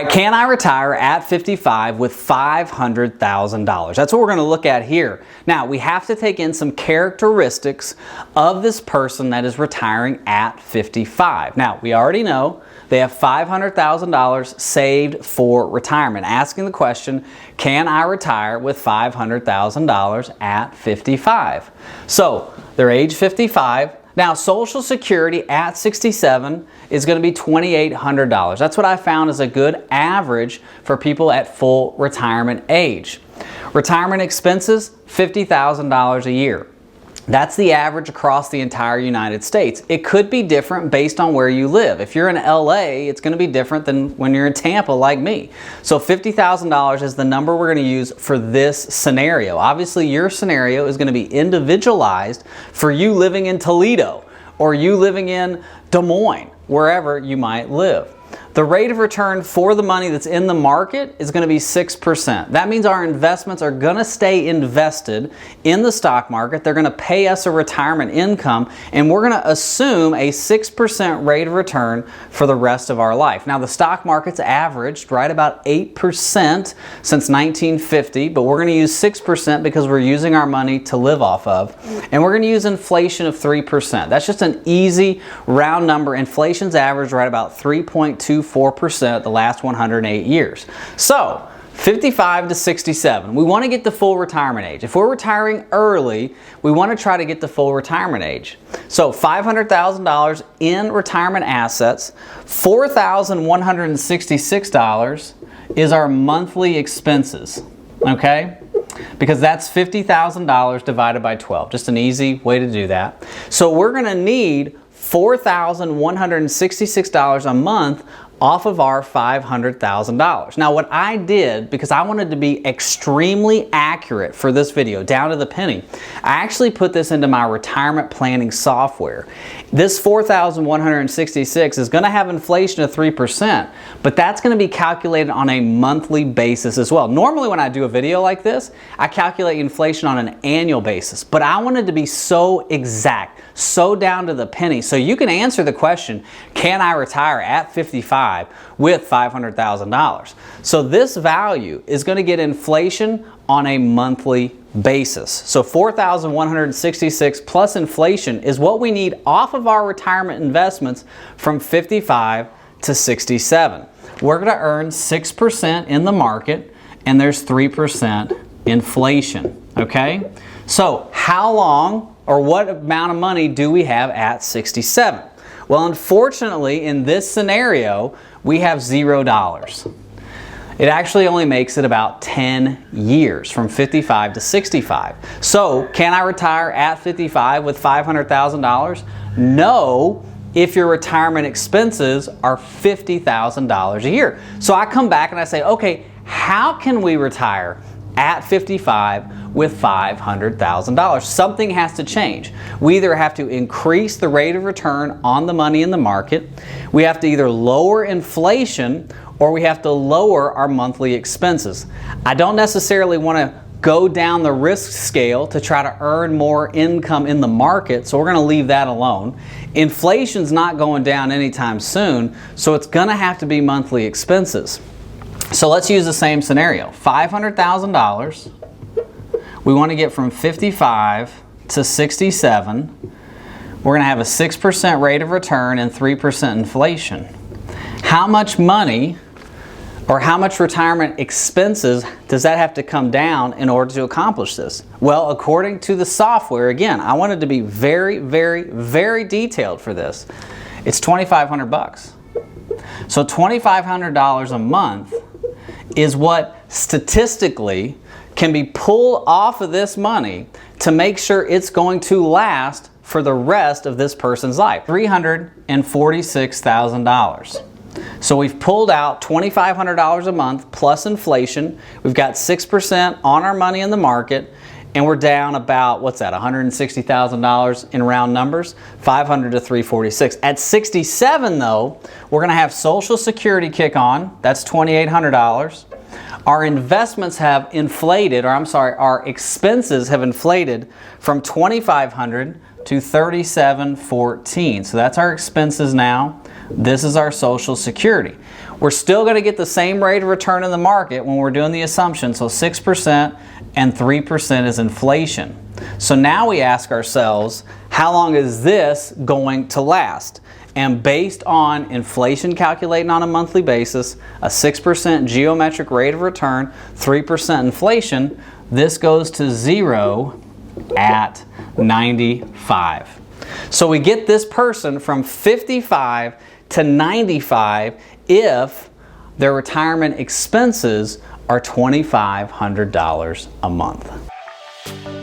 right, can I retire at 55 with $500,000? That's what we're going to look at here. Now, we have to take in some characteristics of this person that is retiring at 55. Now, we already know they have $500,000 saved for retirement. Asking the question, can I retire with $500,000 at 55? So, they're age 55. Now, Social Security at 67 is going to be $2,800. That's what I found is a good average for people at full retirement age. Retirement expenses, $50,000 a year. That's the average across the entire United States. It could be different based on where you live. If you're in LA, it's going to be different than when you're in Tampa like me. So $50,000 is the number we're going to use for this scenario. Obviously, your scenario is going to be individualized for you living in Toledo or you living in Des Moines, wherever you might live. The rate of return for the money that's in the market is going to be 6%. That means our investments are going to stay invested in the stock market. They're going to pay us a retirement income, and we're going to assume a 6% rate of return for the rest of our life. Now, the stock market's averaged right about 8% since 1950, but we're going to use 6% because we're using our money to live off of, and we're going to use inflation of 3%. That's just an easy round number. Inflation's averaged right about 3.24% the last 108 years. So 55 to 67, we want to get the full retirement age. If we're retiring early, we want to try to get the full retirement age. So $500,000 in retirement assets, $4,166 is our monthly expenses, okay? Because that's $50,000 divided by 12. Just an easy way to do that. So we're going to need $4,166 a month off of our $500,000. Now, what I did, because I wanted to be extremely accurate for this video, down to the penny, I actually put this into my retirement planning software. This $4,166 is going to have inflation of 3%, but that's going to be calculated on a monthly basis as well. Normally, when I do a video like this, I calculate inflation on an annual basis, but I wanted to be so exact, so down to the penny, so you can answer the question, can I retire at 55 with $500,000? So this value is going to get inflation on a monthly basis. So $4,166 plus inflation is what we need off of our retirement investments from 55 to 67. We're going to earn 6% in the market, and there's 3% inflation, okay? So how long or what amount of money do we have at 67? Well, unfortunately, in this scenario, we have $0. It actually only makes it about 10 years, from 55 to 65. So, can I retire at 55 with $500,000? No, if your retirement expenses are $50,000 a year. So I come back and I say, okay, how can we retire at 55 with $500,000? Something has to change. We either have to increase the rate of return on the money in the market, we have to either lower inflation, or we have to lower our monthly expenses. I don't necessarily want to go down the risk scale to try to earn more income in the market, so we're going to leave that alone. Inflation's not going down anytime soon, so it's going to have to be monthly expenses. So let's use the same scenario. $500,000, we want to get from 55 to 67. We're going to have a 6% rate of return and 3% inflation. How much money or how much retirement expenses does that have to come down in order to accomplish this? Well, according to the software, again, I wanted to be very, very, very detailed for this. It's $2,500. So $2,500 a month is what statistically can be pulled off of this money to make sure it's going to last for the rest of this person's life. $346,000. So we've pulled out $2,500 a month plus inflation. We've got 6% on our money in the market, and we're down about, what's that, $160,000 in round numbers, 500 to 346. At 67 though, we're going to have Social Security kick on. That's $2,800. Our investments have inflated, or I'm sorry, our expenses have inflated from $2,500 to $3,714. So that's our expenses now. This is our Social Security. We're still going to get the same rate of return in the market when we're doing the assumption. So 6% and 3% is inflation. So now we ask ourselves, how long is this going to last? And based on inflation calculating on a monthly basis, a 6% geometric rate of return, 3% inflation, this goes to 0 at 95. So we get this person from 55 to 95 if their retirement expenses are $2,500 a month.